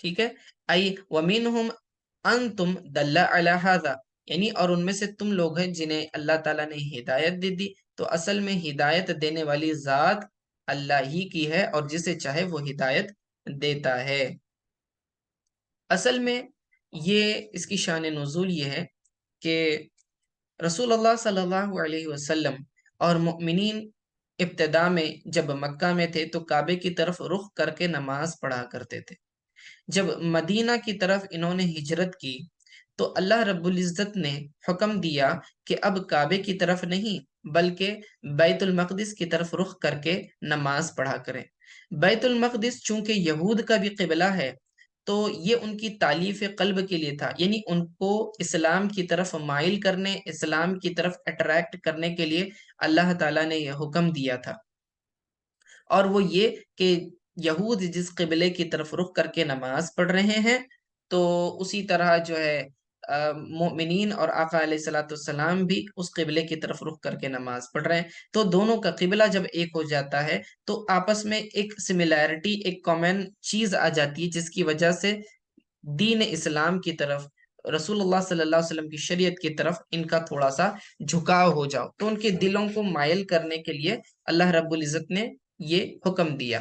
ٹھیک ہے، ائی ومنہم انتم دل علی ھذا، یعنی اور ان میں سے تم لوگ ہیں جنہیں اللہ تعالیٰ نے ہدایت دے دی. تو اصل میں ہدایت دینے والی ذات اللہ ہی کی ہے، اور جسے چاہے وہ ہدایت دیتا ہے. اصل میں یہ اس کی شان نزول یہ ہے کہ رسول اللہ صلی اللہ علیہ وسلم اور مؤمنین ابتدا میں جب مکہ میں تھے تو کعبے کی طرف رخ کر کے نماز پڑھا کرتے تھے. جب مدینہ کی طرف انہوں نے ہجرت کی تو اللہ رب العزت نے حکم دیا کہ اب کعبے کی طرف نہیں بلکہ بیت المقدس کی طرف رخ کر کے نماز پڑھا کریں. بیت المقدس چونکہ یہود کا بھی قبلہ ہے تو یہ ان کی تالیف قلب کے لیے تھا، یعنی ان کو اسلام کی طرف مائل کرنے، اسلام کی طرف اٹریکٹ کرنے کے لیے اللہ تعالیٰ نے یہ حکم دیا تھا. اور وہ یہ کہ یہود جس قبلے کی طرف رخ کر کے نماز پڑھ رہے ہیں تو اسی طرح جو ہے مومنین اور آقا علیہ الصلوۃ والسلام بھی اس قبلے کی طرف رخ کر کے نماز پڑھ رہے ہیں. تو دونوں کا قبلہ جب ایک ہو جاتا ہے تو آپس میں ایک سملیرٹی، ایک کامن چیز آ جاتی ہے، جس کی وجہ سے دین اسلام کی طرف، رسول اللہ صلی اللہ علیہ وسلم کی شریعت کی طرف ان کا تھوڑا سا جھکاؤ ہو جاؤ، تو ان کے دلوں کو مائل کرنے کے لیے اللہ رب العزت نے یہ حکم دیا.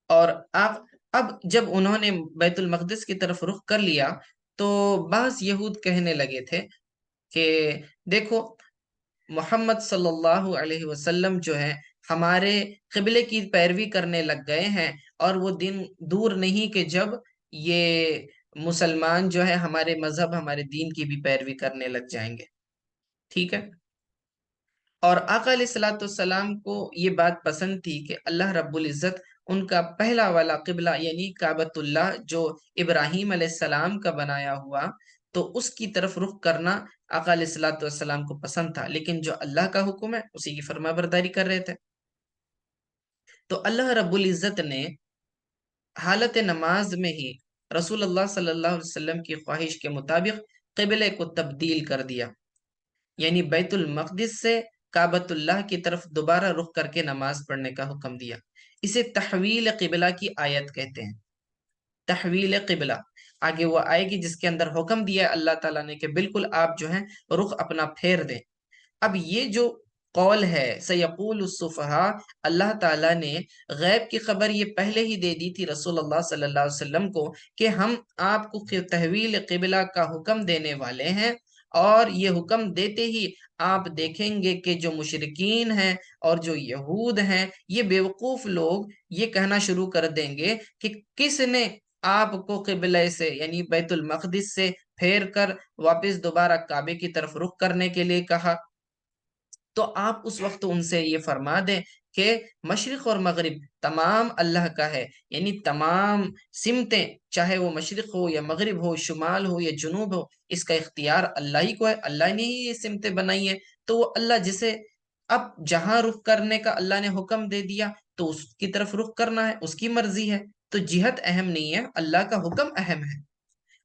اور اب جب انہوں نے بیت المقدس کی طرف رخ کر لیا تو بعض یہود کہنے لگے تھے کہ دیکھو محمد صلی اللہ علیہ وسلم جو ہے ہمارے قبلے کی پیروی کرنے لگ گئے ہیں، اور وہ دن دور نہیں کہ جب یہ مسلمان جو ہے ہمارے مذہب، ہمارے دین کی بھی پیروی کرنے لگ جائیں گے. ٹھیک ہے، اور آقا علیہ الصلوۃ والسلام کو یہ بات پسند تھی کہ اللہ رب العزت ان کا پہلا والا قبلہ یعنی کعبۃ اللہ جو ابراہیم علیہ السلام کا بنایا ہوا، تو اس کی طرف رخ کرنا آقا علیہ الصلوۃ والسلام کو پسند تھا، لیکن جو اللہ کا حکم ہے اسی کی فرما برداری کر رہے تھے. تو اللہ رب العزت نے حالت نماز میں ہی رسول اللہ صلی اللہ علیہ وسلم کی خواہش کے مطابق قبلے کو تبدیل کر دیا، یعنی بیت المقدس سے کعبۃ اللہ کی طرف دوبارہ رخ کر کے نماز پڑھنے کا حکم دیا. اسے تحویل قبلہ کی آیت کہتے ہیں. تحویل قبلہ آگے وہ آئے گی جس کے اندر حکم دیا اللہ تعالیٰ نے کہ بالکل آپ جو ہیں رخ اپنا پھیر دیں. اب یہ جو قول ہے سیقول السفہاء، اللہ تعالیٰ نے غیب کی خبر یہ پہلے ہی دے دی تھی رسول اللہ صلی اللہ علیہ وسلم کو کہ ہم آپ کو تحویل قبلہ کا حکم دینے والے ہیں، اور یہ حکم دیتے ہی آپ دیکھیں گے کہ جو مشرکین ہیں اور جو یہود ہیں یہ بیوقوف لوگ یہ کہنا شروع کر دیں گے کہ کس نے آپ کو قبلہ سے یعنی بیت المقدس سے پھیر کر واپس دوبارہ کعبے کی طرف رخ کرنے کے لیے کہا. تو آپ اس وقت ان سے یہ فرما دیں کہ مشرق اور مغرب تمام اللہ کا ہے، یعنی تمام سمتیں چاہے وہ مشرق ہو یا مغرب ہو، شمال ہو یا جنوب ہو، اس کا اختیار اللہ ہی کو ہے، اللہ نے ہی یہ سمتیں بنائی ہیں. تو وہ اللہ جسے اب جہاں رخ کرنے کا اللہ نے حکم دے دیا تو اس کی طرف رخ کرنا ہے، اس کی مرضی ہے. تو جہت اہم نہیں ہے، اللہ کا حکم اہم ہے.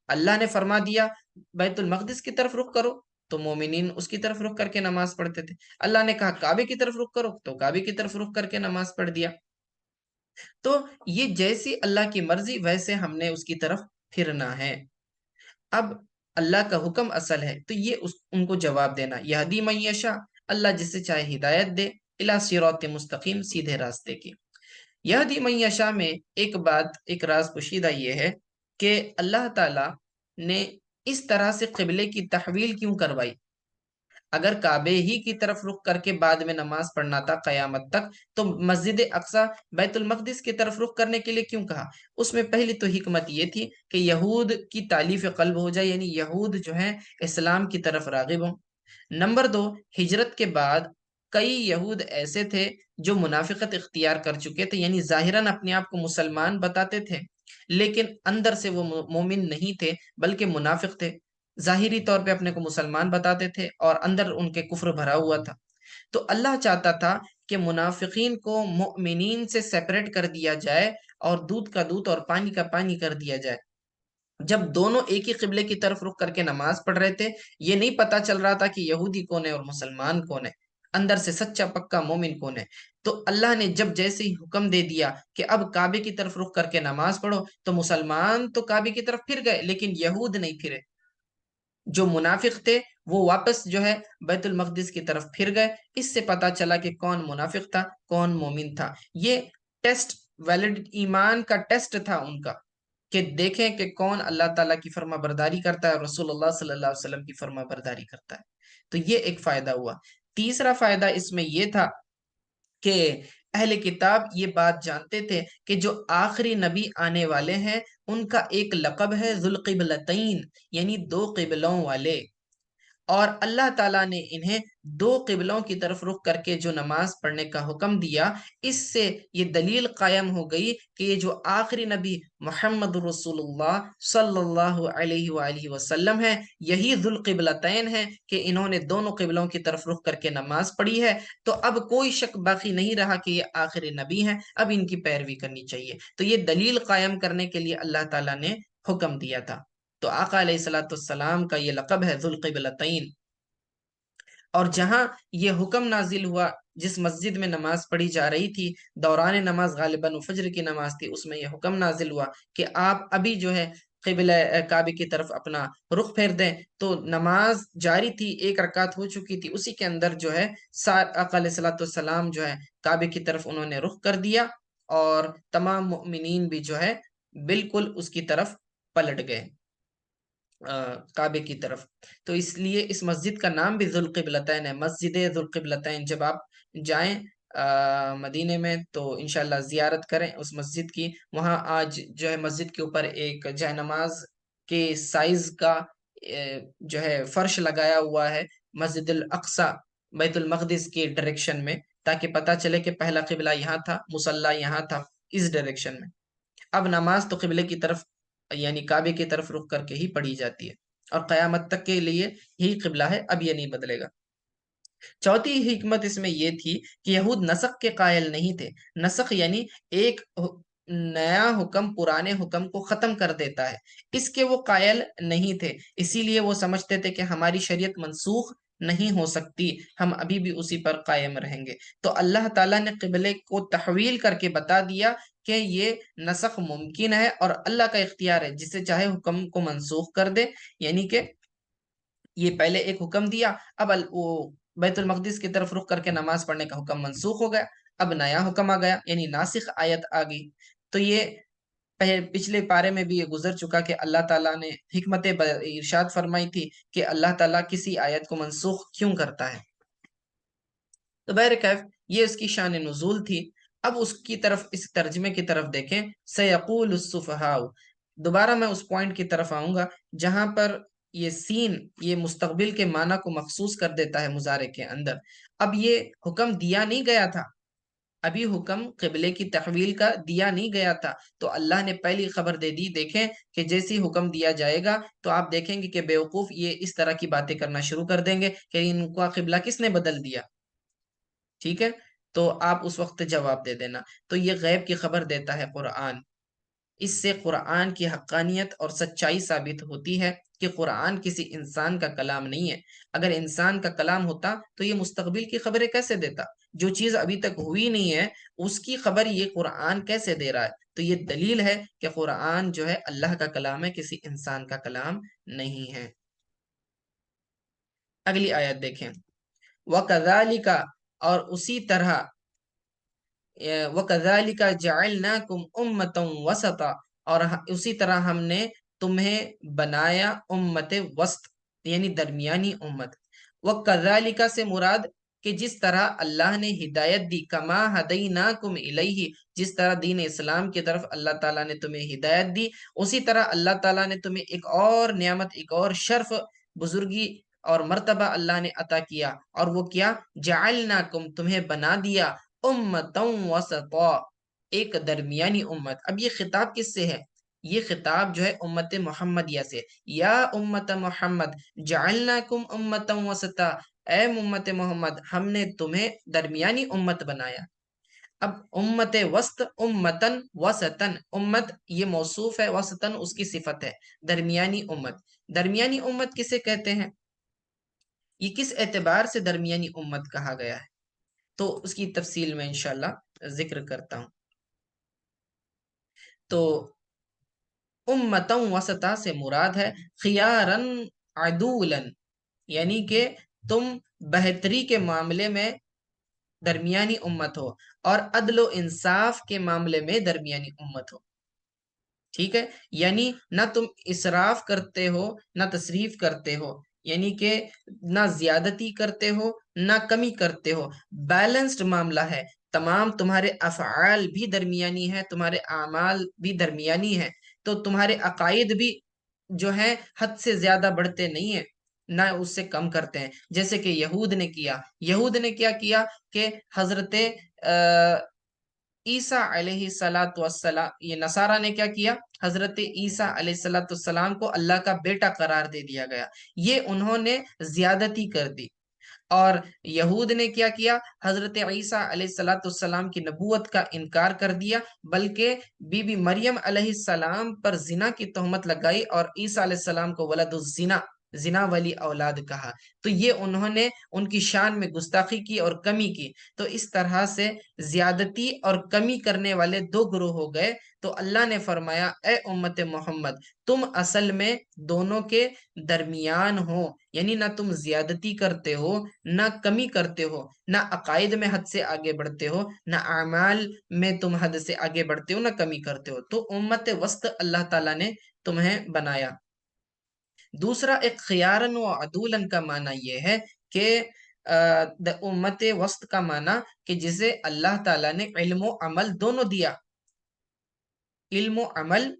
اللہ نے فرما دیا بیت المقدس کی طرف رخ کرو تو مومنین اس کی طرف رخ کر کے نماز پڑھتے تھے. اللہ نے کہا کعبے کی طرف رخ کرو تو کعبے کی طرف رخ کر کے نماز پڑھ دیا. تو یہ جیسی اللہ کی مرضی ویسے ہم نے اس کی طرف پھرنا ہے. اب اللہ کا حکم اصل ہے تو یہ ان کو جواب دینا، یہدی من یشاء، اللہ جسے چاہے ہدایت دے، الی صراط مستقیم، سیدھے راستے کی. یہدی من یشاء میں ایک بات، ایک راز پوشیدہ یہ ہے کہ اللہ تعالی نے اس طرح سے قبلے کی تحویل کیوں کروائی؟ اگر کعبے ہی کی طرف رخ کر کے بعد میں نماز پڑھنا تھا قیامت تک تو مسجد اقصی بیت المقدس کی طرف رخ کرنے کے لیے کیوں کہا؟ اس میں پہلی تو حکمت یہ تھی کہ یہود کی تالیف قلب ہو جائے، یعنی یہود جو ہیں اسلام کی طرف راغب ہوں. نمبر دو، ہجرت کے بعد کئی یہود ایسے تھے جو منافقت اختیار کر چکے تھے، یعنی ظاہراً اپنے آپ کو مسلمان بتاتے تھے لیکن اندر سے وہ مومن نہیں تھے بلکہ منافق تھے. ظاہری طور پہ اپنے کو مسلمان بتاتے تھے اور اندر ان کے کفر بھرا ہوا تھا. تو اللہ چاہتا تھا کہ منافقین کو مؤمنین سے سیپریٹ کر دیا جائے اور دودھ کا دودھ اور پانی کا پانی کر دیا جائے. جب دونوں ایک ہی قبلے کی طرف رخ کر کے نماز پڑھ رہے تھے یہ نہیں پتا چل رہا تھا کہ یہودی کون ہے اور مسلمان کون ہے، اندر سے سچا پکا مومن کون ہے. تو اللہ نے جب جیسے ہی حکم دے دیا کہ اب کعبے کی طرف رخ کر کے نماز پڑھو، تو مسلمان تو کعبے کی طرف پھر گئے، لیکن یہود نہیں پھرے۔ جو منافق تھے وہ واپس جو ہے بیت المقدس کی طرف پھر گئے۔ اس سے پتا چلا کہ کون منافق تھا، کون مومن تھا۔ یہ ٹیسٹ، ویلڈ ایمان کا ٹیسٹ تھا ان کا، کہ دیکھیں کہ کون اللہ تعالیٰ کی فرما برداری کرتا ہے اور رسول اللہ صلی اللہ علیہ وسلم کی فرما برداری کرتا ہے۔ تو یہ ایک فائدہ ہوا۔ تیسرا فائدہ اس میں یہ تھا کہ اہل کتاب یہ بات جانتے تھے کہ جو آخری نبی آنے والے ہیں ان کا ایک لقب ہے ذو القبلتین، یعنی دو قبلوں والے، اور اللہ تعالیٰ نے انہیں دو قبلوں کی طرف رخ کر کے جو نماز پڑھنے کا حکم دیا، اس سے یہ دلیل قائم ہو گئی کہ یہ جو آخری نبی محمد رسول اللہ صلی اللہ علیہ وآلہ وسلم ہے، یہی ذو القبلتین ہیں کہ انہوں نے دونوں قبلوں کی طرف رخ کر کے نماز پڑھی ہے۔ تو اب کوئی شک باقی نہیں رہا کہ یہ آخری نبی ہیں، اب ان کی پیروی کرنی چاہیے۔ تو یہ دلیل قائم کرنے کے لیے اللہ تعالیٰ نے حکم دیا تھا۔ تو آقا علیہ الصلوۃ والسلام کا یہ لقب ہے ذو القبلتین۔ اور جہاں یہ حکم نازل ہوا، جس مسجد میں نماز پڑھی جا رہی تھی، دوران نماز غالباً فجر کی نماز تھی، اس میں یہ حکم نازل ہوا کہ آپ ابھی جو ہے قبلہ کعبے کی طرف اپنا رخ پھیر دیں۔ تو نماز جاری تھی، ایک رکعت ہو چکی تھی، اسی کے اندر جو ہے آقا علیہ الصلوۃ والسلام جو ہے کعبے کی طرف انہوں نے رخ کر دیا، اور تمام مؤمنین بھی جو ہے بالکل اس کی طرف پلٹ گئے، کعبے کی طرف۔ تو اس لیے اس مسجد کا نام بھی ذوالقبلتین ہے، مسجد ذوالقبلتین۔ جب آپ جائیں مدینے میں تو انشاءاللہ زیارت کریں اس مسجد کی۔ وہاں آج جو ہے مسجد کے اوپر ایک جائے نماز کے سائز کا جو ہے فرش لگایا ہوا ہے، مسجد الاقصی بیت المقدس کے ڈائریکشن میں، تاکہ پتہ چلے کہ پہلا قبلہ یہاں تھا، مصلی یہاں تھا، اس ڈائریکشن میں۔ اب نماز تو قبلے کی طرف یعنی کعبے کی طرف رخ کر کے ہی پڑھی جاتی ہے، اور قیامت تک کے لیے یہی قبلہ ہے، اب یہ نہیں بدلے گا۔ چوتھی حکمت اس میں یہ تھی کہ یہود نسخ کے قائل نہیں تھے۔ نسخ یعنی ایک نیا حکم پرانے حکم کو ختم کر دیتا ہے، اس کے وہ قائل نہیں تھے۔ اسی لیے وہ سمجھتے تھے کہ ہماری شریعت منسوخ نہیں ہو سکتی، ہم ابھی بھی اسی پر قائم رہیں گے۔ تو اللہ تعالیٰ نے قبلے کو تحویل کر کے بتا دیا کہ یہ نسخ ممکن ہے، اور اللہ کا اختیار ہے، جسے چاہے حکم کو منسوخ کر دے۔ یعنی کہ یہ پہلے ایک حکم دیا، اب وہ بیت المقدس کی طرف رخ کر کے نماز پڑھنے کا حکم منسوخ ہو گیا، اب نیا حکم آ گیا، یعنی ناسخ آیت آ گئی۔ تو یہ پچھلے پارے میں بھی یہ گزر چکا کہ اللہ تعالیٰ نے حکمت ارشاد فرمائی تھی کہ اللہ تعالیٰ کسی آیت کو منسوخ کیوں کرتا ہے۔ تو بہرکیف یہ اس کی شان نزول تھی۔ اب اس کی طرف، اس ترجمے کی طرف دیکھیں، سیقول السفہاء۔ دوبارہ میں اس پوائنٹ کی طرف آؤں گا جہاں پر یہ سین یہ مستقبل کے معنی کو مخصوص کر دیتا ہے مضارع کے اندر۔ اب یہ حکم دیا نہیں گیا تھا، ابھی حکم قبلے کی تحویل کا دیا نہیں گیا تھا، تو اللہ نے پہلی خبر دے دی۔ دیکھیں کہ جیسی حکم دیا جائے گا تو آپ دیکھیں گے کہ بیوقوف یہ اس طرح کی باتیں کرنا شروع کر دیں گے کہ ان کا قبلہ کس نے بدل دیا، ٹھیک ہے؟ تو آپ اس وقت جواب دے دینا۔ تو یہ غیب کی خبر دیتا ہے قرآن۔ اس سے قرآن کی حقانیت اور سچائی ثابت ہوتی ہے کہ قرآن کسی انسان کا کلام نہیں ہے۔ اگر انسان کا کلام ہوتا تو یہ مستقبل کی خبریں کیسے دیتا؟ جو چیز ابھی تک ہوئی نہیں ہے اس کی خبر یہ قرآن کیسے دے رہا ہے؟ تو یہ دلیل ہے کہ قرآن جو ہے اللہ کا کلام ہے، کسی انسان کا کلام نہیں ہے۔ اگلی آیت دیکھیں، وَكَذَلِكَ، اور اسی طرح، وَكَذَلِكَ جَعَلْنَاكُمْ أُمَّةً وَسَطًا، اور اسی طرح ہم نے تمہیں بنایا امت وسط، یعنی درمیانی امت۔ وَكَذَلِكَ سے مراد کہ جس طرح اللہ نے ہدایت دی، کما ہدیناکم الیہ، جس طرح دین اسلام کی طرف اللہ تعالیٰ نے تمہیں ہدایت دی، اسی طرح اللہ تعالیٰ نے تمہیں ایک اور نعمت، ایک اور شرف، بزرگی اور مرتبہ اللہ نے عطا کیا، اور وہ کیا؟ جعلناکم، تمہیں بنا دیا، امتوں وسطا، ایک درمیانی امت۔ اب یہ خطاب کس سے ہے؟ یہ خطاب جو ہے امت محمدیہ سے۔ یا امت محمد جعلناکم امتا وسطا، اے امت محمد ہم نے تمہیں درمیانی امت بنایا۔ اب امت وسط، امتن وسطن، امت یہ موصوف ہے، وسطن اس کی صفت ہے، درمیانی امت۔ درمیانی امت کسے کہتے ہیں؟ یہ کس اعتبار سے درمیانی امت کہا گیا ہے؟ تو اس کی تفصیل میں انشاءاللہ ذکر کرتا ہوں. تو امتوں وسطا سے مراد ہے خیارن عدولن، یعنی کہ تم بہتری کے معاملے میں درمیانی امت ہو اور عدل و انصاف کے معاملے میں درمیانی امت ہو. ٹھیک ہے، یعنی نہ تم اسراف کرتے ہو نہ تصریف کرتے ہو، یعنی کہ نہ زیادتی کرتے ہو نہ کمی کرتے ہو، بیلنسڈ معاملہ ہے. تمام تمہارے افعال بھی درمیانی ہے، تمہارے اعمال بھی درمیانی ہے. تو تمہارے عقائد بھی جو ہیں حد سے زیادہ بڑھتے نہیں ہیں نہ اس سے کم کرتے ہیں، جیسے کہ یہود نے کیا کیا کہ حضرت عیسیٰ علیہ الصلاۃ والسلام، یہ نصارہ نے کیا کیا، حضرت عیسیٰ علیہ الصلاۃ والسلام کو اللہ کا بیٹا قرار دے دیا گیا. یہ انہوں نے زیادتی کر دی. اور یہود نے کیا کیا، حضرت عیسیٰ علیہ الصلاۃ والسلام کی نبوت کا انکار کر دیا، بلکہ بی بی مریم علیہ السلام پر زنا کی تہمت لگائی اور عیسیٰ علیہ السلام کو ولد الزنا، زنا والی اولاد کہا. تو یہ انہوں نے ان کی شان میں گستاخی کی اور کمی کی. تو اس طرح سے زیادتی اور کمی کرنے والے دو گروہ ہو گئے. تو اللہ نے فرمایا اے امت محمد، تم اصل میں دونوں کے درمیان ہو، یعنی نہ تم زیادتی کرتے ہو نہ کمی کرتے ہو، نہ عقائد میں حد سے آگے بڑھتے ہو نہ اعمال میں تم حد سے آگے بڑھتے ہو نہ کمی کرتے ہو. تو امت وسط اللہ تعالیٰ نے تمہیں بنایا. دوسرا ایک خیارن و عدولن کا معنی یہ ہے کہ امت وسط کا معنی کہ جسے اللہ تعالیٰ نے علم و عمل دونوں دیا، علم و عمل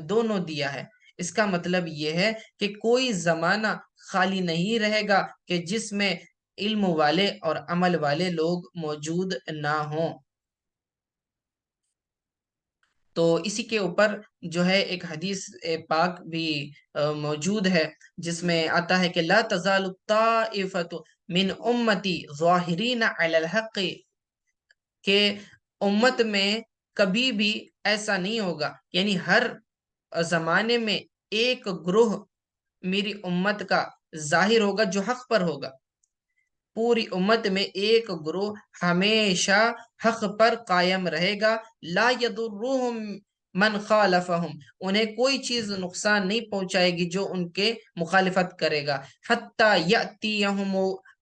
دونوں دیا ہے. اس کا مطلب یہ ہے کہ کوئی زمانہ خالی نہیں رہے گا کہ جس میں علم والے اور عمل والے لوگ موجود نہ ہوں. تو اسی کے اوپر جو ہے ایک حدیث پاک بھی موجود ہے جس میں آتا ہے کہ لا تزال الطائفۃ من امتی ظاہرین علی الحق، کہ امت میں کبھی بھی ایسا نہیں ہوگا، یعنی ہر زمانے میں ایک گروہ میری امت کا ظاہر ہوگا جو حق پر ہوگا. پوری امت میں ایک گروہ ہمیشہ حق پر قائم رہے گا. لا یضرهم من خالفهم، انہیں کوئی چیز نقصان نہیں پہنچائے گی جو ان کے مخالفت کرے گا. حتی یأتیہم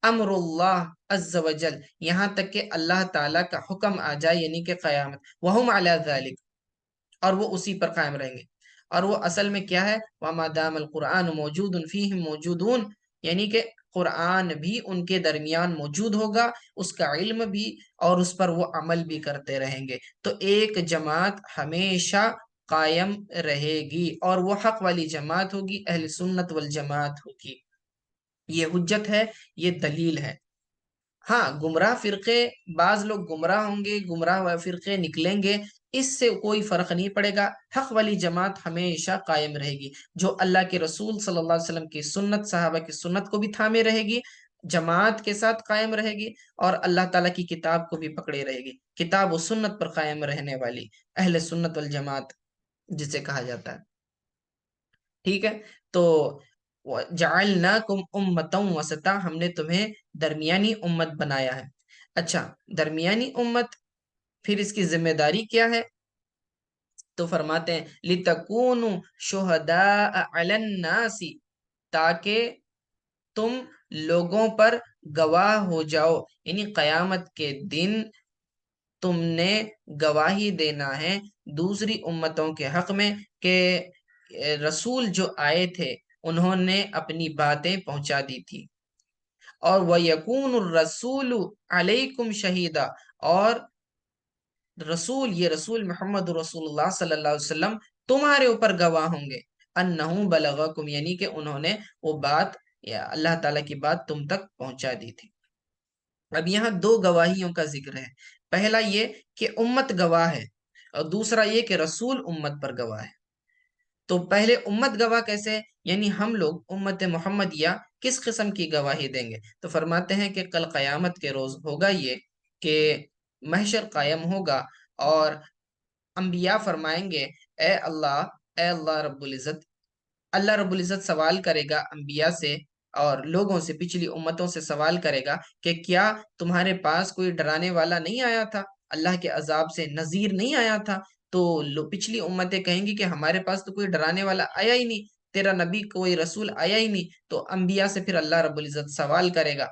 امر اللہ عز وجل، یہاں تک کہ اللہ تعالیٰ کا حکم آ جائے، یعنی کہ قیامت. وہم علی ذلک، اور وہ اسی پر قائم رہیں گے. اور وہ اصل میں کیا ہے، وما دام القرآن موجود فیہم موجودون، یعنی کہ قرآن بھی ان کے درمیان موجود ہوگا، اس کا علم بھی، اور اس پر وہ عمل بھی کرتے رہیں گے. تو ایک جماعت ہمیشہ قائم رہے گی اور وہ حق والی جماعت ہوگی، اہل سنت والجماعت ہوگی. یہ حجت ہے، یہ دلیل ہے. ہاں، گمراہ فرقے، بعض لوگ گمراہ ہوں گے، گمراہ فرقے نکلیں گے، اس سے کوئی فرق نہیں پڑے گا. حق والی جماعت ہمیشہ قائم رہے گی، جو اللہ کے رسول صلی اللہ علیہ وسلم کی سنت، صحابہ کی سنت کو بھی تھامے رہے گی، جماعت کے ساتھ قائم رہے گی، اور اللہ تعالیٰ کی کتاب کو بھی پکڑے رہے گی. کتاب و سنت پر قائم رہنے والی اہل سنت والجماعت جسے کہا جاتا ہے. ٹھیک ہے، تو جعلناکم امتً وسطا، ہم نے تمہیں درمیانی امت بنایا ہے. اچھا، درمیانی امت، پھر اس کی ذمہ داری کیا ہے؟ تو فرماتے ہیں لِتَكُونُوا شُهَدَاءَ عَلَى النَّاسِ، تاکہ تم لوگوں پر گواہ ہو جاؤ، یعنی قیامت کے دن تم نے گواہی دینا ہے دوسری امتوں کے حق میں کہ رسول جو آئے تھے انہوں نے اپنی باتیں پہنچا دی تھی. اور وَيَكُونُ الرَّسُولُ عَلَيْكُمْ شَهِيدًا، اور رسول، یہ رسول محمد رسول اللہ صلی اللہ علیہ وسلم تمہارے اوپر گواہ ہوں گے. انہم بلغکم، یعنی کہ انہوں نے وہ بات یا اللہ تعالیٰ کی بات تم تک پہنچا دی تھی. اب یہاں دو گواہیوں کا ذکر ہے. پہلا یہ کہ امت گواہ ہے، اور دوسرا یہ کہ رسول امت پر گواہ ہے. تو پہلے امت گواہ کیسے، یعنی ہم لوگ امت محمدیہ کس قسم کی گواہی دیں گے؟ تو فرماتے ہیں کہ کل قیامت کے روز ہوگا یہ کہ محشر قائم ہوگا اور انبیاء فرمائیں گے اے اللہ رب العزت. اللہ رب العزت سوال کرے گا انبیاء سے اور لوگوں سے، پچھلی امتوں سے سوال کرے گا کہ کیا تمہارے پاس کوئی ڈرانے والا نہیں آیا تھا، اللہ کے عذاب سے نذیر نہیں آیا تھا؟ تو پچھلی امتیں کہیں گی کہ ہمارے پاس تو کوئی ڈرانے والا آیا ہی نہیں، تیرا نبی کوئی رسول آیا ہی نہیں۔ تو انبیاء سے پھر اللہ رب العزت سوال کرے گا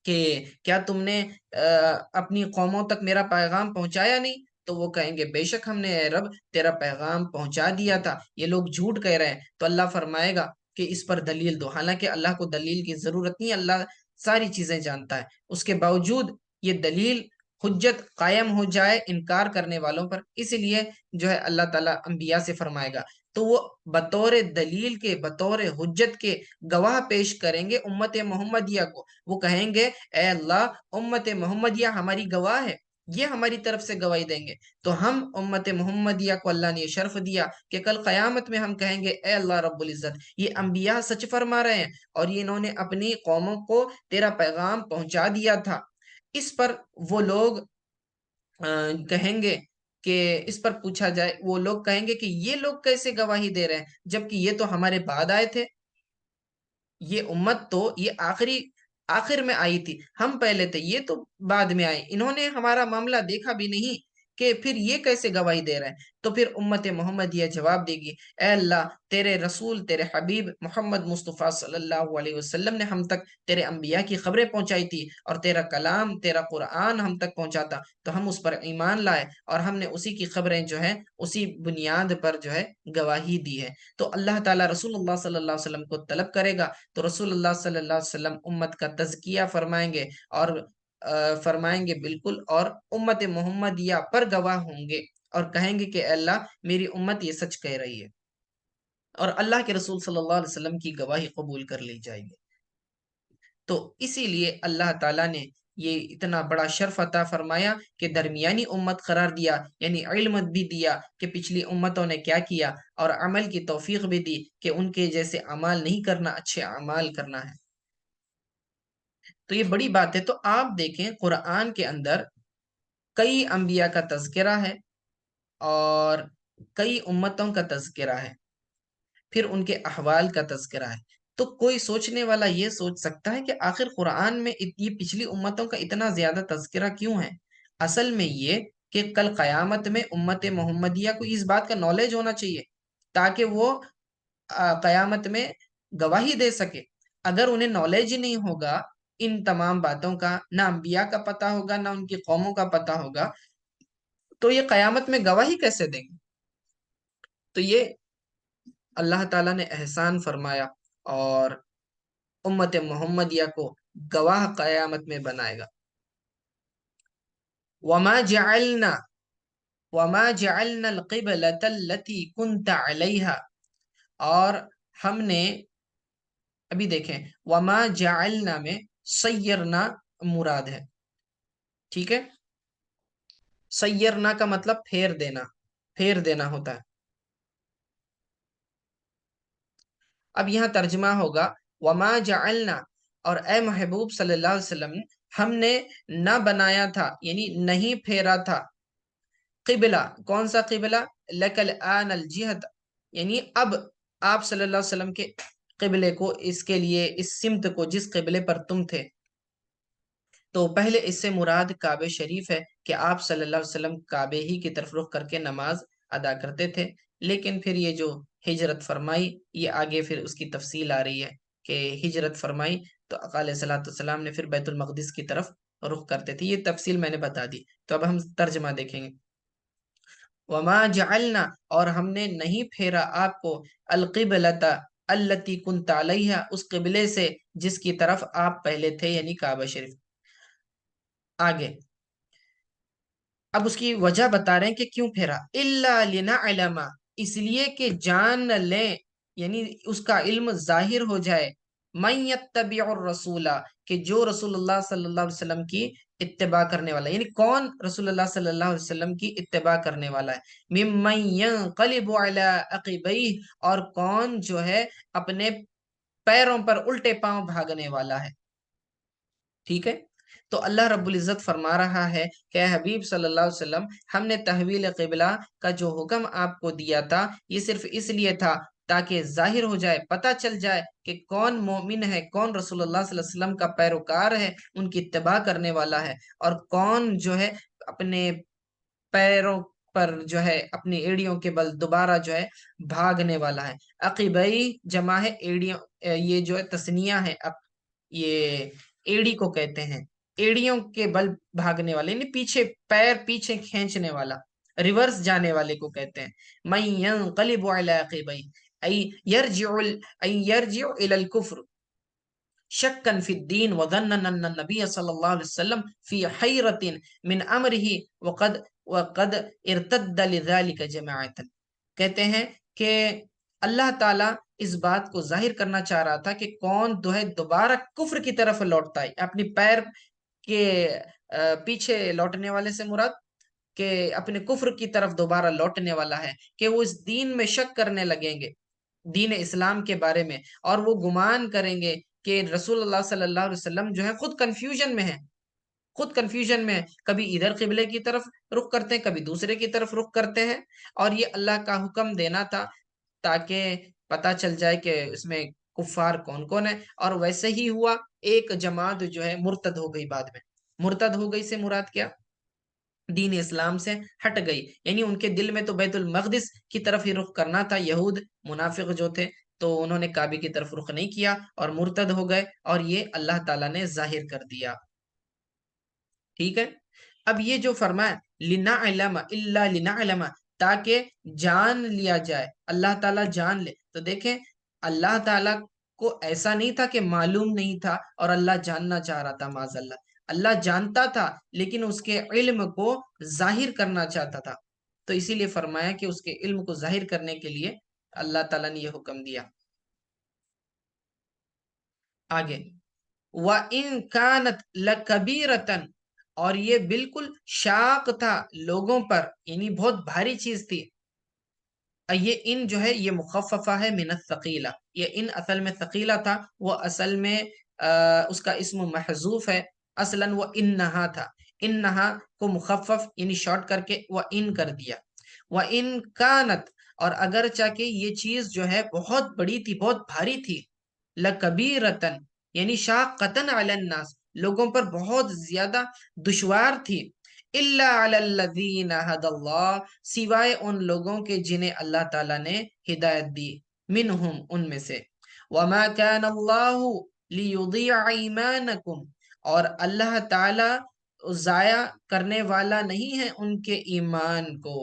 کہ کیا تم نے اپنی قوموں تک میرا پیغام پہنچایا نہیں؟ تو وہ کہیں گے بے شک ہم نے اے رب تیرا پیغام پہنچا دیا تھا، یہ لوگ جھوٹ کہہ رہے ہیں۔ تو اللہ فرمائے گا کہ اس پر دلیل دو، حالانکہ اللہ کو دلیل کی ضرورت نہیں، اللہ ساری چیزیں جانتا ہے، اس کے باوجود یہ دلیل حجت قائم ہو جائے انکار کرنے والوں پر، اسی لیے جو ہے اللہ تعالیٰ انبیاء سے فرمائے گا، تو وہ بطور دلیل کے، بطور حجت کے گواہ پیش کریں گے امت محمدیہ کو۔ وہ کہیں گے اے اللہ، امت محمدیہ ہماری گواہ ہے، یہ ہماری طرف سے گواہی دیں گے۔ تو ہم امت محمدیہ کو اللہ نے یہ شرف دیا کہ کل قیامت میں ہم کہیں گے اے اللہ رب العزت، یہ انبیاء سچ فرما رہے ہیں اور یہ انہوں نے اپنی قوموں کو تیرا پیغام پہنچا دیا تھا۔ اس پر وہ لوگ کہیں گے کہ اس پر پوچھا جائے، وہ لوگ کہیں گے کہ یہ لوگ کیسے گواہی دے رہے ہیں جبکہ یہ تو ہمارے بعد آئے تھے، یہ امت تو یہ آخر میں آئی تھی، ہم پہلے تھے، یہ تو بعد میں آئے، انہوں نے ہمارا معاملہ دیکھا بھی نہیں کہ پھر یہ کیسے گواہی دے رہے ہیں؟ تو پھر امت محمد یہ جواب دے گی اے اللہ، تیرے رسول، تیرے حبیب محمد مصطفیٰ صلی اللہ علیہ وسلم نے ہم تک تیرے انبیاء کی خبریں پہنچائی تھی اور تیرا کلام، تیرا قرآن ہم تک پہنچاتا تو ہم اس پر ایمان لائے اور ہم نے اسی کی خبریں جو ہے اسی بنیاد پر جو ہے گواہی دی ہے۔ تو اللہ تعالیٰ رسول اللہ صلی اللہ علیہ وسلم کو طلب کرے گا، تو رسول اللہ صلی اللہ علیہ وسلم امت کا تزکیہ فرمائیں گے اور فرمائیں گے بالکل، اور امت محمدیہ پر گواہ ہوں گے اور کہیں گے کہ اے اللہ میری امت یہ سچ کہہ رہی ہے، اور اللہ کے رسول صلی اللہ علیہ وسلم کی گواہی قبول کر لی جائے گی۔ تو اسی لیے اللہ تعالیٰ نے یہ اتنا بڑا شرف عطا فرمایا کہ درمیانی امت قرار دیا، یعنی علم بھی دیا کہ پچھلی امتوں نے کیا کیا، اور عمل کی توفیق بھی دی کہ ان کے جیسے اعمال نہیں کرنا، اچھے اعمال کرنا ہے۔ تو یہ بڑی بات ہے۔ تو آپ دیکھیں قرآن کے اندر کئی انبیاء کا تذکرہ ہے اور کئی امتوں کا تذکرہ ہے، پھر ان کے احوال کا تذکرہ ہے۔ تو کوئی سوچنے والا یہ سوچ سکتا ہے کہ آخر قرآن میں یہ پچھلی امتوں کا اتنا زیادہ تذکرہ کیوں ہے؟ اصل میں یہ کہ کل قیامت میں امت محمدیہ کو اس بات کا نالج ہونا چاہیے تاکہ وہ قیامت میں گواہی دے سکے۔ اگر انہیں نالج ہی نہیں ہوگا ان تمام باتوں کا، نہ انبیاء کا پتہ ہوگا نہ ان کی قوموں کا پتہ ہوگا، تو یہ قیامت میں گواہی کیسے دیں گے؟ تو یہ اللہ تعالیٰ نے احسان فرمایا اور امت محمدیہ کو گواہ قیامت میں بنائے گا۔ وَمَا جَعَلْنَا وَمَا جَعَلْنَا الْقِبْلَةَ الَّتِي كُنْتَ عَلَيْهَا، اور ہم نے، ابھی دیکھیں وَمَا جَعَلْنَا میں سَيَّرْنَا مراد ہے، ٹھیک ہے؟ سَيَّرْنَا کا مطلب پھیر دینا، پھیر دینا ہوتا ہے۔ اب یہاں ترجمہ ہوگا وَمَا جَعَلْنَا، اور اے محبوب صلی اللہ علیہ وسلم ہم نے نہ بنایا تھا، یعنی نہیں پھیرا تھا، قبلہ، کون سا قبلہ؟ لَكَ الْآنَ الْجِهَةَ، یعنی اب آپ صلی اللہ علیہ وسلم کے قبلے کو، اس کے لیے اس سمت کو جس قبلے پر تم تھے، تو پہلے اس سے مراد کعبہ شریف ہے کہ آپ صلی اللہ علیہ وسلم کعبے ہی کی طرف رخ کر کے نماز ادا کرتے تھے، لیکن پھر یہ جو ہجرت فرمائی، یہ آگے پھر اس کی تفصیل آ رہی ہے کہ ہجرت فرمائی تو آقا علیہ الصلوۃ والسلام نے پھر بیت المقدس کی طرف رخ کرتے تھے، یہ تفصیل میں نے بتا دی۔ تو اب ہم ترجمہ دیکھیں گے۔ وما جعلنا، اور ہم نے نہیں پھیرا آپ کو، القبلۃ التی کنت علیہا، اس قبلے سے جس کی طرف آپ پہلے تھے، یعنی کعبہ شریف۔ آگے اب اس کی وجہ بتا رہے ہیں کہ کیوں پھیرا، الا لنعلم، اس لیے کہ جان لیں، یعنی اس کا علم ظاہر ہو جائے، من یتبع الرسول، کہ جو رسول اللہ صلی اللہ علیہ وسلم کی اتباع کرنے والا ہے، یعنی کون رسول اللہ صلی اللہ علیہ وسلم کی اتباع کرنے والا ہے، ممن ینقلب علی عقبیہ، اور کون جو ہے اپنے پیروں پر الٹے پاؤں بھاگنے والا ہے، ٹھیک ہے؟ تو اللہ رب العزت فرما رہا ہے کہ اے حبیب صلی اللہ علیہ وسلم ہم نے تحویل قبلہ کا جو حکم آپ کو دیا تھا یہ صرف اس لیے تھا تاکہ ظاہر ہو جائے، پتہ چل جائے کہ کون مومن ہے، کون رسول اللہ صلی اللہ علیہ وسلم کا پیروکار ہے، ان کی اتباع کرنے والا ہے، اور کون جو ہے اپنے پیروں پر جو ہے اپنی ایڑیوں کے بل دوبارہ جو ہے بھاگنے والا ہے۔ عقیبئی جمع ہے ایڑیوں، یہ جو ہے تسنیہ ہے، یہ ایڑی کو کہتے ہیں، ایڑیوں کے بل بھاگنے والے، یعنی پیچھے، پیر پیچھے کھینچنے والا، ریورس جانے والے کو کہتے ہیں۔ من ينقلب على عقبيه اي يرجع اي يرجع الى الكفر شکا فی الدین وظنا ان النبی صلی اللہ علیہ وسلم فی حیرت من امرہ وقد ارتد لذلك جماعتا۔ کہتے ہیں کہ اللہ تعالیٰ اس بات کو ظاہر کرنا چاہ رہا تھا کہ کون دوبارہ کفر کی طرف لوٹتا ہے، اپنی پیر کے پیچھے لوٹنے والے سے مراد کہ اپنے کفر کی طرف دوبارہ لوٹنے والا ہے، کہ وہ اس دین میں شک کرنے لگیں گے، دین اسلام کے بارے میں، اور وہ گمان کریں گے کہ رسول اللہ صلی اللہ علیہ وسلم جو ہے خود کنفیوژن میں ہے، خود کنفیوژن میں ہے، کبھی ادھر قبلے کی طرف رخ کرتے ہیں، کبھی دوسرے کی طرف رخ کرتے ہیں، اور یہ اللہ کا حکم دینا تھا تاکہ پتہ چل جائے کہ اس میں کفار کون کون ہے۔ اور ویسے ہی ہوا، ایک جماعت جو ہے مرتد ہو گئی، بعد میں مرتد ہو گئی سے مراد کیا؟ دین اسلام سے ہٹ گئی، یعنی ان کے دل میں تو بیت المقدس کی طرف ہی رخ کرنا تھا، یہود منافق جو تھے تو انہوں نے کعبے کی طرف رخ نہیں کیا اور مرتد ہو گئے، اور یہ اللہ تعالیٰ نے ظاہر کر دیا۔ ٹھیک ہے، اب یہ جو فرمایا لنعلم الا لنعلم، تاکہ جان لیا جائے، اللہ تعالیٰ جان لے، تو دیکھیں اللہ تعالیٰ کو ایسا نہیں تھا کہ معلوم نہیں تھا اور اللہ جاننا چاہ رہا تھا، معاذ اللہ، اللہ جانتا تھا لیکن اس کے علم کو ظاہر کرنا چاہتا تھا، تو اسی لیے فرمایا کہ اس کے علم کو ظاہر کرنے کے لیے اللہ تعالیٰ نے یہ حکم دیا۔ آگے وَإِن كَانَتْ لَكَبِيرَةً، اور یہ بالکل شاق تھا لوگوں پر، یعنی بہت بھاری چیز تھی۔ یہ ان جو ہے یہ مخففہ ہے من الثقیلہ، یہ ان اصل میں ثقیلہ تھا، وہ اصل میں اس کا اسم محذوف ہے، اصلا وہ انہا تھا، انہا کو مخفف یعنی شارٹ کر کے وہ ان کر دیا۔ وَإِن كَانَتْ، اور اگرچہ کہ یہ چیز جو ہے بہت بڑی تھی، بہت بھاری تھی، لَكَبِيرَةً یعنی شاقَّةً عَلَى النَّاسِ لوگوں پر بہت زیادہ دشوار تھی، إِلَّا عَلَى الَّذِينَ هَدَى اللَّهُ سوائے ان لوگوں کے جنہیں اللہ تعالیٰ نے ہدایت دی، منہم ان میں سے، وَمَا كَانَ اللَّهُ لِيُضِيعَ إِيمَانَكُمْ اور اللہ تعالیٰ ضائع کرنے والا نہیں ہے ان کے ایمان کو،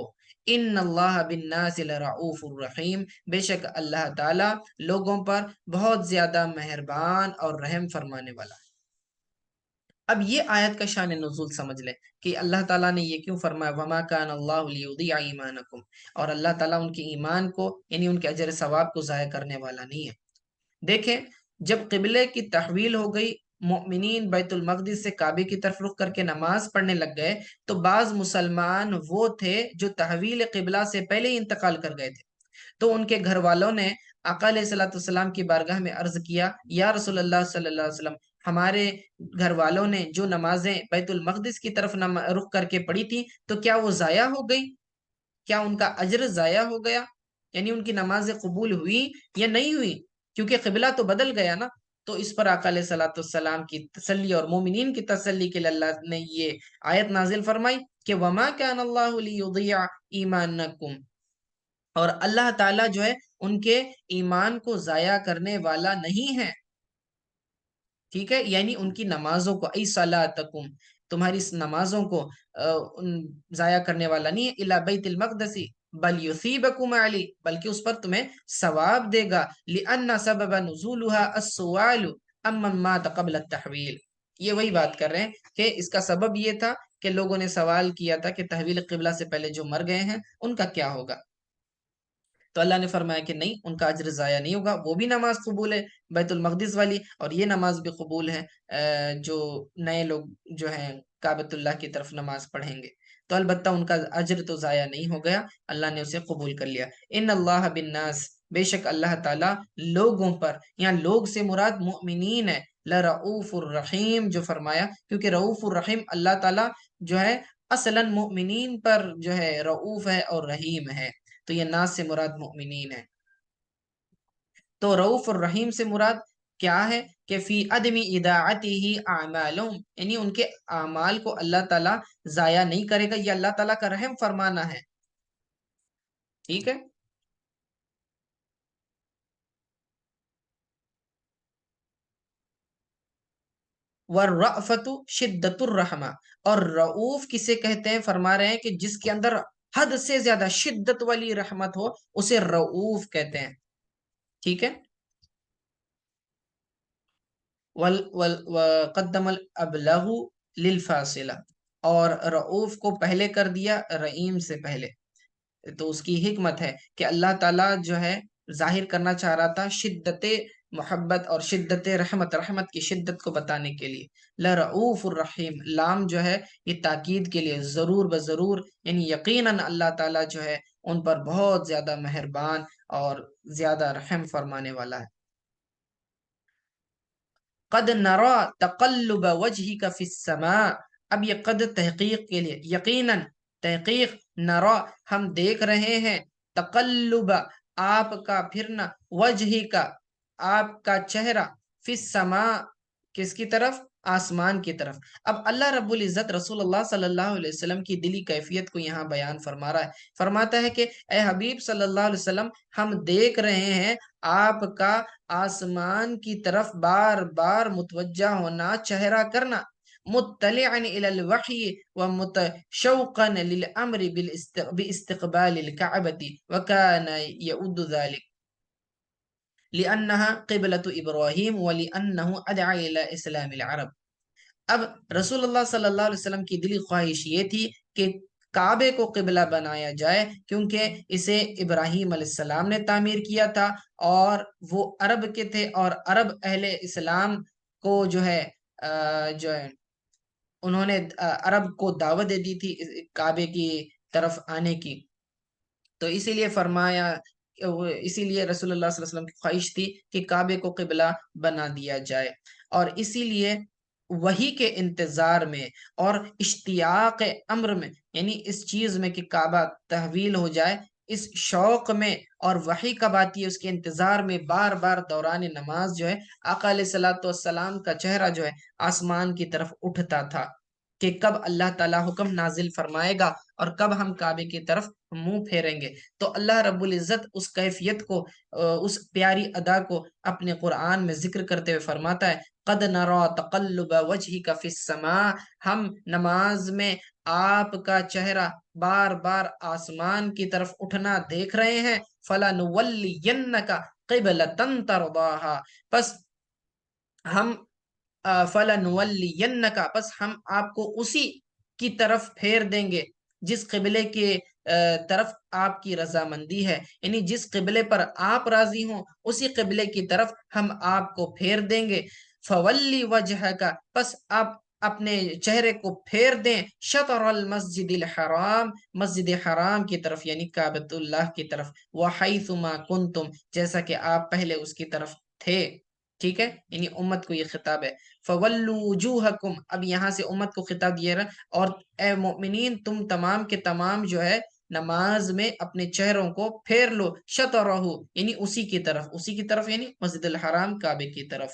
ان اللہ بالناس لرؤوف الرحیم بے شک اللہ تعالیٰ لوگوں پر بہت زیادہ مہربان اور رحم فرمانے والا ہے۔ اب یہ آیت کا شان نزول سمجھ لیں کہ اللہ تعالیٰ نے یہ کیوں فرمایا وما کان اللہ لیضیع ایمانکم، اور اللہ تعالیٰ ان کے ایمان کو یعنی ان کے اجر ثواب کو ضائع کرنے والا نہیں ہے۔ دیکھیں جب قبلے کی تحویل ہو گئی، مؤمنین بیت المقدس سے کعبے کی طرف رخ کر کے نماز پڑھنے لگ گئے، تو بعض مسلمان وہ تھے جو تحویل قبلہ سے پہلے ہی انتقال کر گئے تھے، تو ان کے گھر والوں نے آقا علیہ الصلوۃ والسلام کی بارگاہ میں عرض کیا، یا رسول اللہ صلی اللہ علیہ وسلم، ہمارے گھر والوں نے جو نمازیں بیت المقدس کی طرف رخ کر کے پڑھی تھی تو کیا وہ ضائع ہو گئی؟ کیا ان کا اجر ضائع ہو گیا؟ یعنی ان کی نمازیں قبول ہوئی یا نہیں ہوئی؟ کیونکہ قبلہ تو بدل گیا نا۔ تو اس پر آقا علیہ الصلوۃ والسلام کی تسلی اور مومنین کی تسلی کے لیے اللہ نے یہ آیت نازل فرمائی کہ وما کان اللہ لیضیع ایمانکم، اور اللہ تعالیٰ جو ہے ان کے ایمان کو ضائع کرنے والا نہیں ہے، ٹھیک ہے، یعنی ان کی نمازوں کو، ای صلاتکم، تمہاری نمازوں کو ضائع کرنے والا نہیں ہے، الی بیت المقدس بل یثیبکم علی، بلکہ اس پر تمہیں ثواب دے گا، لأن سبب نزولها السؤال امن مات قبل التحویل، یہ وہی بات کر رہے ہیں کہ اس کا سبب یہ تھا کہ لوگوں نے سوال کیا تھا کہ تحویل قبلہ سے پہلے جو مر گئے ہیں ان کا کیا ہوگا، تو اللہ نے فرمایا کہ نہیں، ان کا اجر ضائع نہیں ہوگا، وہ بھی نماز قبول ہے بیت المقدس والی، اور یہ نماز بھی قبول ہے جو نئے لوگ جو ہیں کعبۃ اللہ کی طرف نماز پڑھیں گے، تو البتہ ان کا اجر تو ضائع نہیں ہو گیا، اللہ نے اسے قبول کر لیا۔ ان اللہ بالناس بے شک اللہ تعالیٰ لوگوں پر، یہاں لوگ سے مراد مؤمنین ہے، لرؤوف الرحیم جو فرمایا، کیونکہ رؤوف الرحیم اللہ تعالیٰ جو ہے اصلاً مؤمنین پر جو ہے رؤوف ہے اور رحیم ہے، تو یہ ناس سے مراد مؤمنین ہے۔ تو رؤوف الرحیم سے مراد کیا ہے کہ فی عدم اضاعتہ اعمالهم، یعنی ان کے اعمال کو اللہ تعالیٰ ضائع نہیں کرے گا، یہ اللہ تعالیٰ کا رحم فرمانا ہے. ٹھیک ہے. والرأفت شدت الرحمہ، اور رؤوف کسے کہتے ہیں؟ فرما رہے ہیں کہ جس کے اندر حد سے زیادہ شدت والی رحمت ہو اسے رؤوف کہتے ہیں. ٹھیک ہے. وقدم الابلغ للفاصلہ، اور رؤوف کو پہلے کر دیا رحیم سے پہلے. تو اس کی حکمت ہے کہ اللہ تعالیٰ جو ہے ظاہر کرنا چاہ رہا تھا شدت محبت اور شدت رحمت، رحمت کی شدت کو بتانے کے لیے. لرؤوف الرحیم، لام جو ہے یہ تاکید کے لیے، ضرور بضرور، یعنی یقیناً اللہ تعالیٰ جو ہے ان پر بہت زیادہ مہربان اور زیادہ رحم فرمانے والا ہے. قد نرا تقلب وجهك في السماء، اب یہ قد تحقیق کے لیے، یقیناً تحقیق، نرا ہم دیکھ رہے ہیں، تقلب آپ کا پھرنا، وجہ کا آپ کا چہرہ، فی السماء کس کی طرف؟ آسمان کی طرف. اب اللہ رب العزت رسول اللہ صلی اللہ علیہ وسلم کی دلی کیفیت کو یہاں بیان فرما رہا ہے. فرماتا ہے کہ اے حبیب صلی اللہ علیہ وسلم، ہم دیکھ رہے ہیں آپ کا آسمان کی طرف بار بار متوجہ ہونا، چہرہ کرنا، مطلعا الى الوحی ومتشوقا للامر باستقبال الكعبة وكان يؤد ذلك لأنها قبلة إبراهيم ولأنه أدعى إلى إسلام العرب. اب رسول اللہ صلی اللہ علیہ وسلم کی دلی خواہش یہ تھی کہ کعبے کو قبلہ بنایا جائے، کیونکہ اسے ابراہیم علیہ السلام نے تعمیر کیا تھا اور وہ عرب کے تھے، اور عرب اہل اسلام کو جو ہے انہوں نے عرب کو دعوت دے دی تھی کعبے کی طرف آنے کی. تو اسی لیے فرمایا، اسی لیے رسول اللہ صلی اللہ علیہ وسلم کی خواہش تھی کہ کعبے کو قبلہ بنا دیا جائے، اور اسی لیے وہی کے انتظار میں اور اشتیاق امر میں، یعنی اس چیز میں کہ کعبہ تحویل ہو جائے، اس شوق میں اور وحی کب آتی ہے اس کے انتظار میں، بار بار دوران نماز جو ہے آقا علیہ الصلوۃ والسلام کا چہرہ جو ہے آسمان کی طرف اٹھتا تھا کہ کب اللہ تعالیٰ حکم نازل فرمائے گا اور کب ہم کعبے کی طرف منہ پھیریں گے. تو اللہ رب العزت اس کیفیت کو، اس پیاری ادا کو اپنے قرآن میں ذکر کرتے ہوئے فرماتا ہے قد نرا تقلب وجهك في السماء، ہم نماز میں آپ کا چہرہ بار بار آسمان کی طرف اٹھنا دیکھ رہے ہیں. فَلَنُوَلِّيَنَّكَ قِبْلَةً تَرْضَاهَا، پس ہم فَلَنُوَلِّيَنَّكَ، پس ہم آپ کو اسی کی طرف پھیر دیں گے جس قبلے کے طرف آپ کی رضامندی ہے، یعنی جس قبلے پر آپ راضی ہوں اسی قبلے کی طرف ہم آپ کو پھیر دیں گے. فَوَلِّ وَجْهَكَ، پس آپ اپنے چہرے کو پھیر دیں شطر المسجد الحرام، مسجد حرام کی طرف، یعنی کعبۃ اللہ کی طرف، وَحَيْثُ مَا كُنْتُمْ، جیسا کہ آپ پہلے اس کی طرف تھے. ٹھیک ہے، یعنی امت کو یہ خطاب ہے. فَوَلُّوا وُجُوهَكُمْ، اب یہاں سے امت کو خطاب دیا رہا، اور اے مؤمنین تم تمام کے تمام جو ہے نماز میں اپنے چہروں کو پھیر لو، شطرہ، یعنی اسی کی طرف، اسی کی طرف یعنی مسجد الحرام کعبے کی طرف.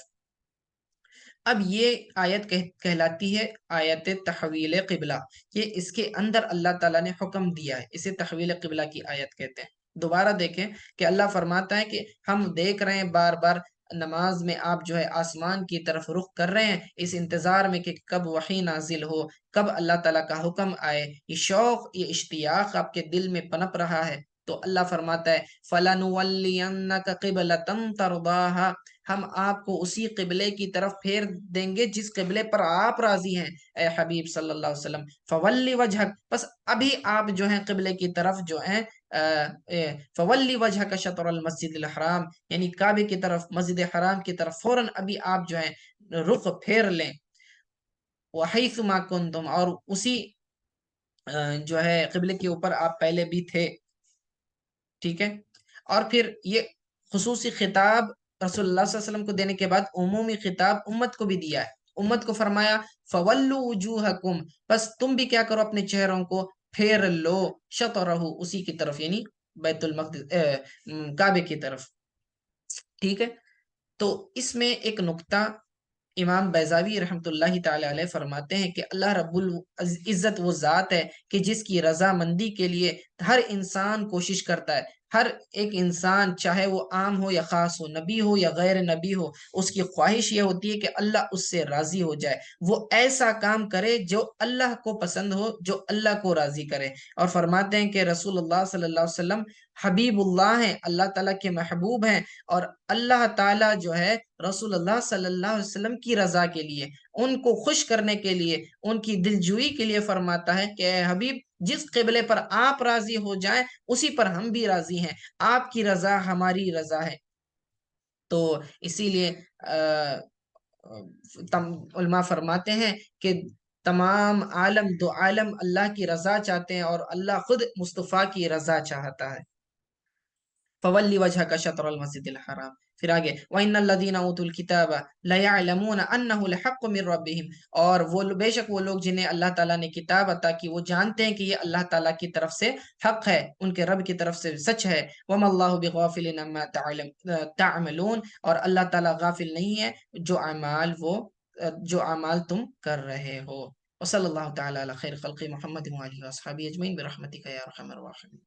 اب یہ آیت کہلاتی ہے آیت تحویل قبلہ، یہ اس کے اندر اللہ تعالیٰ نے حکم دیا ہے، اسے تحویل قبلہ کی آیت کہتے ہیں. دوبارہ دیکھیں کہ اللہ فرماتا ہے کہ ہم دیکھ رہے ہیں بار بار نماز میں آپ جو ہے آسمان کی طرف رخ کر رہے ہیں اس انتظار میں کہ کب وحی نازل ہو، کب اللہ تعالیٰ کا حکم آئے. یہ شوق، یہ اشتیاق آپ کے دل میں پنپ رہا ہے. تو اللہ فرماتا ہے فَلَنُوَلِّيَنَّكَ قِبْلَةً تَرْضَاهَا، ہم آپ کو اسی قبلے کی طرف پھیر دیں گے جس قبلے پر آپ راضی ہیں اے حبیب صلی اللہ علیہ وسلم. فَوَلِّ وَجْهَكَ، پس ابھی آپ جو ہیں قبلے کی طرف جو ہیں فَوَلِّ وَجْهَكَ شَطْرَ الْمَسْجِدِ الْحَرَامِ، یعنی کعبے کی طرف، مسجد حرام کی طرف فوراً ابھی آپ جو ہیں رخ پھیر لیں. وَحَيْثُ مَا كُنْتُمْ، اور اسی جو ہے قبلے کے اوپر آپ پہلے بھی تھے. ٹھیک ہے. اور پھر یہ خصوصی خطاب رسول اللہ صلی اللہ علیہ وسلم کو دینے کے بعد عمومی خطاب امت کو بھی دیا ہے. امت کو فرمایا فَوَلُّوا وُجُوهَكُمْ، پس تم بھی کیا کرو اپنے چہروں کو پھیر لو شطرہ، اسی کی طرف یعنی بیت المقدس کعبے کی طرف. ٹھیک ہے، تو اس میں ایک نقطہ امام بیضاوی رحمۃ اللہ تعالی علیہ فرماتے ہیں کہ اللہ رب العزت وہ ذات ہے کہ جس کی رضامندی کے لیے ہر انسان کوشش کرتا ہے. ہر ایک انسان چاہے وہ عام ہو یا خاص ہو، نبی ہو یا غیر نبی ہو، اس کی خواہش یہ ہوتی ہے کہ اللہ اس سے راضی ہو جائے، وہ ایسا کام کرے جو اللہ کو پسند ہو، جو اللہ کو راضی کرے. اور فرماتے ہیں کہ رسول اللہ صلی اللہ علیہ وسلم حبیب اللہ ہیں، اللہ تعالیٰ کے محبوب ہیں، اور اللہ تعالیٰ جو ہے رسول اللہ صلی اللہ علیہ وسلم کی رضا کے لیے، ان کو خوش کرنے کے لیے، ان کی دلجوئی کے لیے فرماتا ہے کہ اے حبیب، جس قبلے پر آپ راضی ہو جائیں اسی پر ہم بھی راضی ہیں، آپ کی رضا ہماری رضا ہے. تو اسی لیے علماء فرماتے ہیں کہ تمام عالم دو عالم اللہ کی رضا چاہتے ہیں، اور اللہ خود مصطفیٰ کی رضا چاہتا ہے. فولی وجہ کا شطر المسجد الحرام. پھر آگے وَإِنَّ الَّذِينَ أُوتُوا الْكِتَابَ لَيَعْلَمُونَ أَنَّهُ الْحَقُّ مِنْ رَبِّهِمْ، اور وہ بے شک وہ لوگ جنہیں اللہ تعالیٰ نے کتاب عطا کی، وہ جانتے ہیں کہ یہ اللہ تعالیٰ کی طرف سے حق ہے، ان کے رب کی طرف سے سچ ہے. وَمَا اللَّهُ بِغَافِلٍ عَمَّا تَعْمَلُونَ، اور اللہ تعالیٰ غافل نہیں ہے جو اعمال تم کر رہے ہو. وصلی اللہ تعالیٰ علی خیر خلق محمد وآلہ وصحبہ اجمعین برحمتک یا ارحم الراحمین.